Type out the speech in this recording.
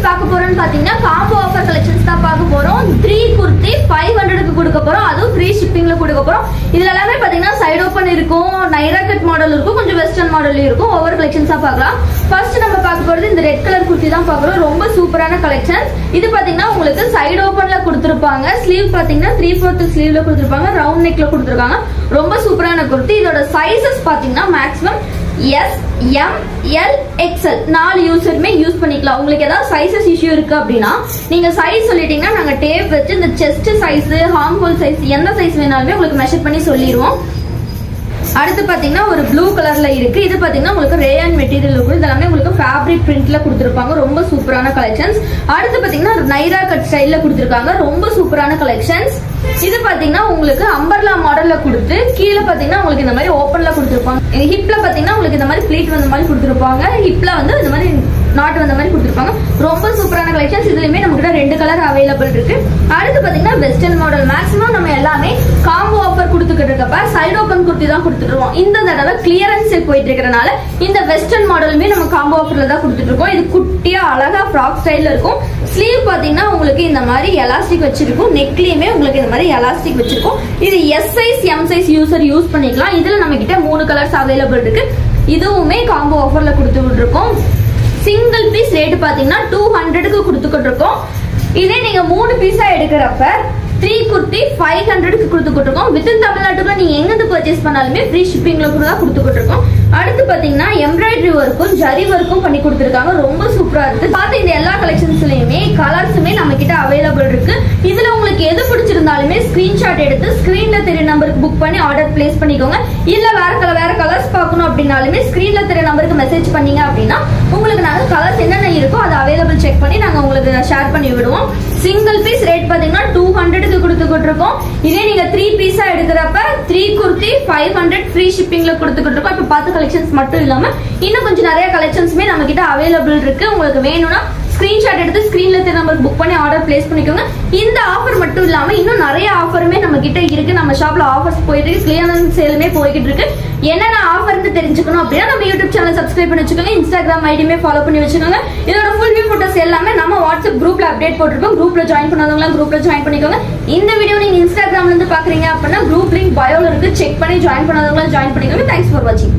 பார்க்க போறோம்னு பாத்தீங்கன்னா காம்போ ஆஃபர் கலெக்ஷன்ஸ் தான் பார்க்க போறோம். 3 குர்த்தி 500க்கு கொடுக்க போறோம். அதுவும் ஃப்ரீ ஷிப்பிங்ல கொடுக்க போறோம். இதுல எல்லாமே பாத்தீங்கன்னா சைடு ஓபன் இருக்கும், நைரா கட் மாடல் இருக்கும், கொஞ்சம் வெஸ்டர்ன் மாடல் இருக்கும். ஒவ்வொரு கலெக்ஷன்ஸா பார்க்கலாம். ஃபர்ஸ்ட் நம்ம பார்க்க போறது இந்த ரெட் கலர் குர்த்தி தான் பார்க்கறோம். ரொம்ப சூப்பரான கலெக்ஷன்ஸ். இது பாத்தீங்கன்னா உங்களுக்கு சைடு ஓபன்ல கொடுத்திருப்பாங்க. ஸ்லீவ் பாத்தீங்கன்னா 3/4 ஸ்லீவ்ல கொடுத்திருப்பாங்க. ரவுண்ட் நெக்ல கொடுத்திருக்காங்க. ரொம்ப சூப்பரான குர்த்தி. இதோட சைஸஸ் பாத்தீங்கன்னா maximum S, M, L, XL 4 யூசருமே யூஸ் பண்ணிக்கலாம். உங்களுக்கு ஏதாவது சைஸஸ் இஷ்யூ இருக்கு அப்படின்னா நீங்க சைஸ் சொல்லிட்டீங்கன்னா நாங்க டேப் வச்சு இந்த chest size, harm whole size எந்த சைஸ் வேணாலுமே உங்களுக்கு மெஷர் பண்ணி சொல்லிடுவோம். அடுத்து பாத்தீங்கன்னா ஒரு ப்ளூ கலர்ல இருக்கு. இது பாத்தீங்கன்னா உங்களுக்கு ரேயான் மெட்டீரியல் இருக்கும். இதெல்லாமே உங்களுக்கு ஃபேப்ரிக் பிரிண்ட்ல கொடுத்திருப்பாங்க. ரொம்ப சூப்பரான கலெக்ஷன்ஸ். அடுத்து பாத்தீங்கன்னா நைரா கட் ஸ்டைல்ல கொடுத்திருக்காங்க. ரொம்ப சூப்பரான கலெக்ஷன்ஸ். இது பாத்தீங்கன்னா உங்களுக்கு அம்பர்லா மாடல்ல கொடுத்து கீழே பாத்தீங்கன்னா உங்களுக்கு இந்த மாதிரி ஓபன்ல கொடுத்திருப்பாங்க. ஹிப்ல பாத்தீங்கன்னா உங்களுக்கு இந்த மாதிரி ப்ளீட் வந்த மாதிரி கொடுத்திருப்பாங்க. ஹிப்ல வந்து இந்த மாதிரி நாட் வந்த மாதிரி கொடுத்திருப்பாங்க. ரொம்ப சூப்பரான கலெக்ஷன்ஸ். இதுலயுமே நமக்கு 2 கலர் அவைலபிள் இருக்கு. அடுத்து பாத்தீங்கன்னா வெஸ்டர்ன் மாடல். மேக்ஸிமம் நம்ம எல்லாமே காம்போ ஆஃபர் கொடுத்துக்கிட்டு இருக்கப்ப சைடு ஓபன் குர்த்தி தான் கொடுத்துருவோம். இந்த தடவை கிளியரன்ஸ் சேல் போயிட்டு இருக்கறனால இந்த வெஸ்டர்ன் மாடலுமே நம்ம காம்போ ஆஃபர்ல தான் கொடுத்துட்டு இருக்கோம். இது குட்டியா அழகா ஃப்ராக் ஸ்டைல்ல இருக்கும். ஸ்லீவ் பாத்தீங்கன்னா உங்களுக்கு இந்த மாதிரி எலாஸ்டிக் வச்சிருக்கும். நெக்லயுமே உங்களுக்கு இந்த மாதிரி எலாஸ்டிக் வச்சிருக்கும். இது S size, M size user use பண்ணிக்கலாம். இதுல நம்ம கிட்ட 3 கலர்ஸ் அவைலபிள் இருக்கு. இதுவுமே காம்போ ஆஃபர்ல கொடுத்துட்டு இருக்கோம். சிங்கிள் பீஸ் ரேட் பாத்தீங்கன்னா 200க்கு கொடுத்துக்கிட்டு இருக்கோம். இதே நீங்க 3 பீஸா எடுக்கிறப்ப 3 குர்த்தி 500க்கு கொடுத்துக்கிட்டு இருக்கோம். வித்தின் தமிழ்நாட்டுக்குள்ள நீங்க எங்க பர்ச்சேஸ் பண்ணாலுமே ஃப்ரீ ஷிப்பிங்ல கூட தான் கொடுத்துக்கிட்டு இருக்கோம். அடுத்து பாத்தீங்கன்னா எம்ப்ராய்டரி ஒர்க்கும் ஜரி ஒர்க்கும் பண்ணி கொடுத்துருக்காங்க. ரொம்ப சூப்பரா இருக்கு. பார்த்து இந்த எல்லா கலெக்ஷன்ஸ்லயுமே கலர்ஸுமே நம்ம கிட்ட அவைலபிள் இருக்கு. இதுல உங்களுக்கு எது பிடிச்சிருந்தாலுமே ஸ்கிரீன்ஷாட் எடுத்து ஸ்கிரீன்ல தெரிய நம்பருக்கு புக் பண்ணி ஆர்டர் பிளேஸ் பண்ணிக்கோங்க. இல்ல வேற கலர்ஸ் பார்க்கணும் அப்படின்னாலுமே ஸ்கிரீன்ல தெரிய நம்பருக்கு மெசேஜ் பண்ணீங்க அப்படின்னா உங்களுக்கு நாங்க கலர்ஸ் என்னென்ன இருக்கோ அதை அவைலபிள் செக் பண்ணி நாங்க உங்களுக்கு ஷேர் பண்ணி விடுவோம். சிங்கிள் பீஸ் ரேட் பாத்தீங்கன்னா 200க்கு கொடுத்துக்கிட்டு இருக்கோம். இதே நீங்க 3 பீஸா எடுக்கிறப்ப 3 குர்த்தி 500 ஃப்ரீ ஷிப்பிங்ல கொடுத்துக்கிட்டு இருக்கோம். இப்ப பார்த்த கலெக்ஷன்ஸ் மட்டும் இல்லாம இன்னும் கொஞ்சம் நிறைய கலெக்ஷன்ஸ்மே நம்ம கிட்ட அவைலபிள் இருக்கு. உங்களுக்கு வேணும்னா ஸ்கிரீன்ஷாட் எடுத்து ஸ்கிரீன்ல தெரிய நம்பருக்கு புக் பண்ணி ஆர்டர் பிளேஸ் பண்ணிக்கோங்க. இந்த ஆஃபர் மட்டும் இல்லாம இன்னும் நிறைய ஆஃபருமே நம்ம கிட்ட இருக்கு. நம்ம ஷாப்ல ஆஃபர்ஸ் போயிட்டு இருக்கு. கிளியரன்ஸ் சேலுமே போய்கிட்டு இருக்கு. என்னென்ன ஆஃபர்னு தெரிஞ்சுக்கணும் அப்படின்னா நம்ம யூடியூப் சேனல் சப்ஸ்கிரைப் பண்ணி வச்சுக்கோங்க. இன்ஸ்டாகிராம் ஐடியுமே ஃபாலோ பண்ணி வச்சுக்கோங்க. இதோட ஃபுல் வியூ போட்டோஸ் எல்லாமே நம்ம வாட்ஸ்அப் குரூப்ல அப்டேட் போட்டிருக்கோம். குரூப்ல ஜாயின் பண்ணாதவங்க குரூப்ல ஜாயின் பண்ணிக்கோங்க. இந்த வீடியோ நீங்க இன்ஸ்டாகிராம்ல இருந்து பாக்குறீங்க அப்படின்னா குரூப் லிங்க் பயோல இருக்கு. செக் பண்ணி ஜாயின் பண்ணாதவங்க ஜாயின் பண்ணிக்கோங்க. தேங்க்ஸ் ஃபார் வாட்சிங்.